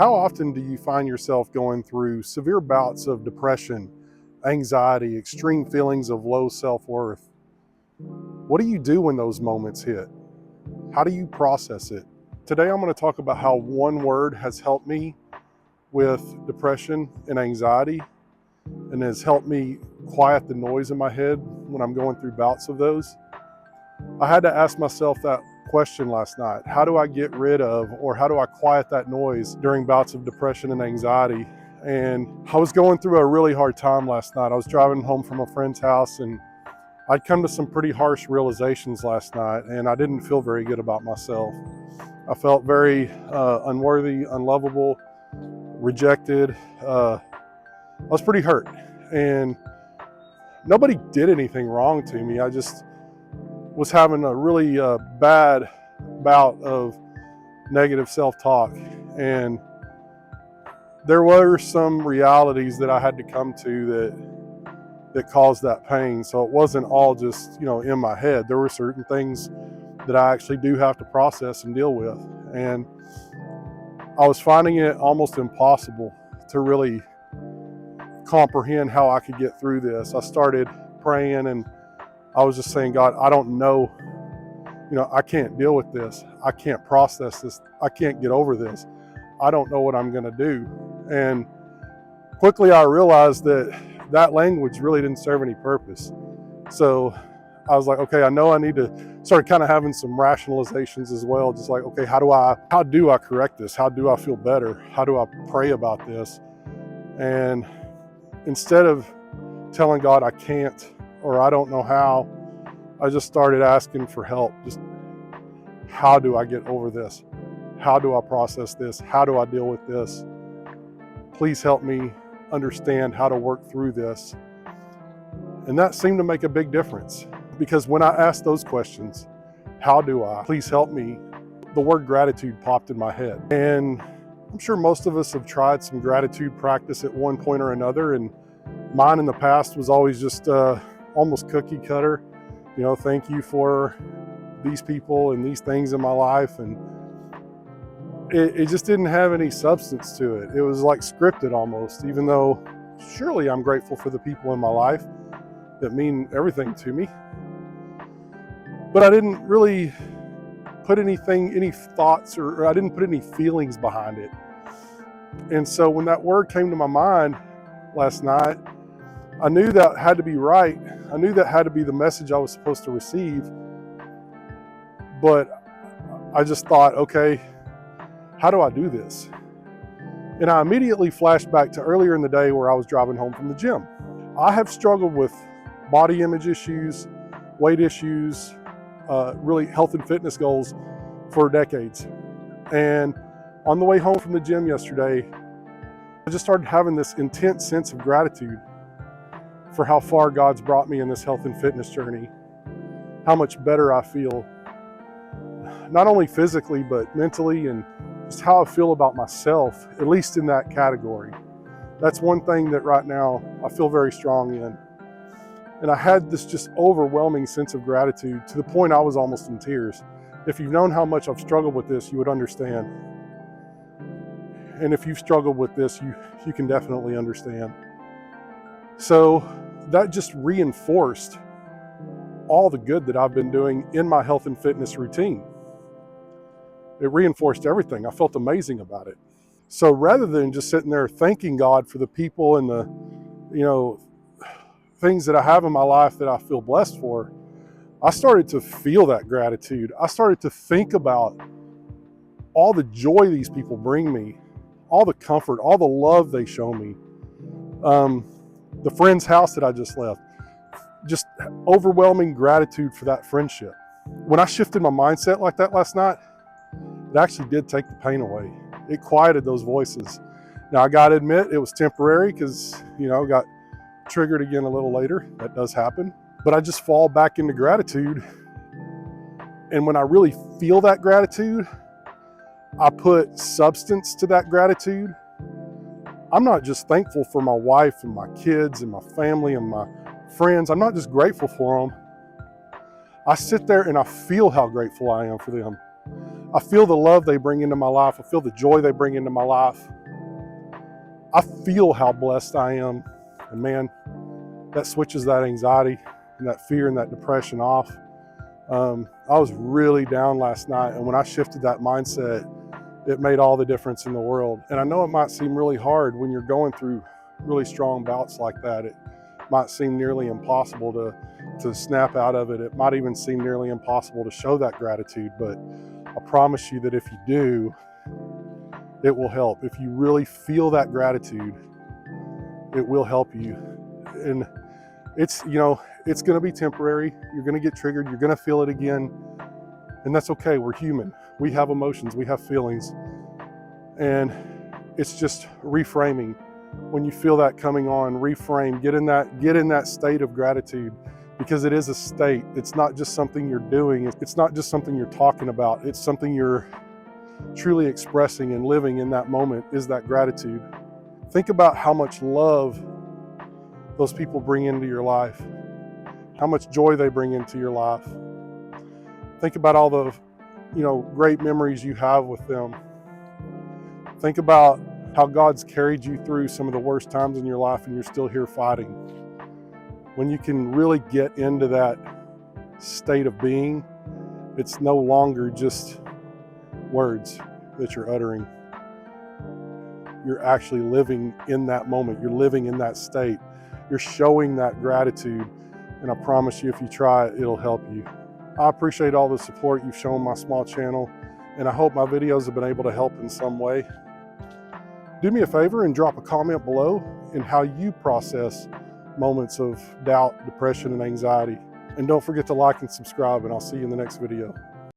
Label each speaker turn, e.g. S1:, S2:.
S1: How often do you find yourself going through severe bouts of depression, anxiety, extreme feelings of low self-worth? What do you do when those moments hit? How do you process it? Today I'm going to talk about how one word has helped me with depression and anxiety and has helped me quiet the noise in my head when I'm going through bouts of those. I had to ask myself that question last night. How do I get rid of, or how do I quiet that noise during bouts of depression and anxiety? And I was going through a really hard time last night. I was driving home from a friend's house and I'd come to some pretty harsh realizations last night, and I didn't feel very good about myself. I felt very unworthy, unlovable, rejected. I was pretty hurt, and nobody did anything wrong to me. I just was having a really bad bout of negative self-talk, and there were some realities that I had to come to that caused that pain. So it wasn't all just, in my head. There were certain things that I actually do have to process and deal with, and I was finding it almost impossible to really comprehend how I could get through this. I started praying and I was just saying, God, I don't know, I can't deal with this. I can't process this. I can't get over this. I don't know what I'm going to do. And quickly I realized that language really didn't serve any purpose. So I was like, okay, I know I need to start kind of having some rationalizations as well. Just like, okay, how do I correct this? How do I feel better? How do I pray about this? And instead of telling God I can't, or I don't know how, I just started asking for help. Just how do I get over this? How do I process this? How do I deal with this? Please help me understand how to work through this. And that seemed to make a big difference, because when I asked those questions, how do I, please help me, the word gratitude popped in my head. And I'm sure most of us have tried some gratitude practice at one point or another, and mine in the past was always just almost cookie cutter. Thank you for these people and these things in my life. And it just didn't have any substance to it. It was like scripted almost, even though surely I'm grateful for the people in my life that mean everything to me. But I didn't really put any thoughts, or I didn't put any feelings behind it. And so when that word came to my mind last night, I knew that had to be right. I knew that had to be the message I was supposed to receive. But I just thought, okay, how do I do this? And I immediately flashed back to earlier in the day where I was driving home from the gym. I have struggled with body image issues, weight issues, really health and fitness goals for decades. And on the way home from the gym yesterday, I just started having this intense sense of gratitude for how far God's brought me in this health and fitness journey, how much better I feel, not only physically, but mentally, and just how I feel about myself, at least in that category. That's one thing that right now I feel very strong in. And I had this just overwhelming sense of gratitude to the point I was almost in tears. If you've known how much I've struggled with this, you would understand. And if you've struggled with this, you can definitely understand. So that just reinforced all the good that I've been doing in my health and fitness routine. It reinforced everything. I felt amazing about it. So rather than just sitting there thanking God for the people and the, things that I have in my life that I feel blessed for, I started to feel that gratitude. I started to think about all the joy these people bring me, all the comfort, all the love they show me. The friend's house that I just left, just overwhelming gratitude for that friendship. When I shifted my mindset like that last night, it actually did take the pain away. It quieted those voices. Now I gotta admit, it was temporary because, got triggered again a little later. That does happen. But I just fall back into gratitude. And when I really feel that gratitude, I put substance to that gratitude. I'm not just thankful for my wife and my kids and my family and my friends. I'm not just grateful for them. I sit there and I feel how grateful I am for them. I feel the love they bring into my life. I feel the joy they bring into my life. I feel how blessed I am. And man, that switches that anxiety and that fear and that depression off. I was really down last night, and when I shifted that mindset, it made all the difference in the world. And I know it might seem really hard when you're going through really strong bouts like that. It might seem nearly impossible to snap out of it. It might even seem nearly impossible to show that gratitude, but I promise you that if you do, it will help. If you really feel that gratitude, it will help you. And it's, it's going to be temporary. You're going to get triggered. You're going to feel it again. And that's okay. We're human. We have emotions. We have feelings. And it's just reframing. When you feel that coming on, reframe, get in that state of gratitude, because it is a state. It's not just something you're doing. It's not just something you're talking about. It's something you're truly expressing and living in that moment, is that gratitude. Think about how much love those people bring into your life, how much joy they bring into your life. Think about all the, great memories you have with them. Think about how God's carried you through some of the worst times in your life and you're still here fighting. When you can really get into that state of being, it's no longer just words that you're uttering. You're actually living in that moment. You're living in that state. You're showing that gratitude. And I promise you, if you try it, it'll help you. I appreciate all the support you've shown my small channel, and I hope my videos have been able to help in some way. Do me a favor and drop a comment below in how you process moments of doubt, depression, and anxiety. And don't forget to like and subscribe, and I'll see you in the next video.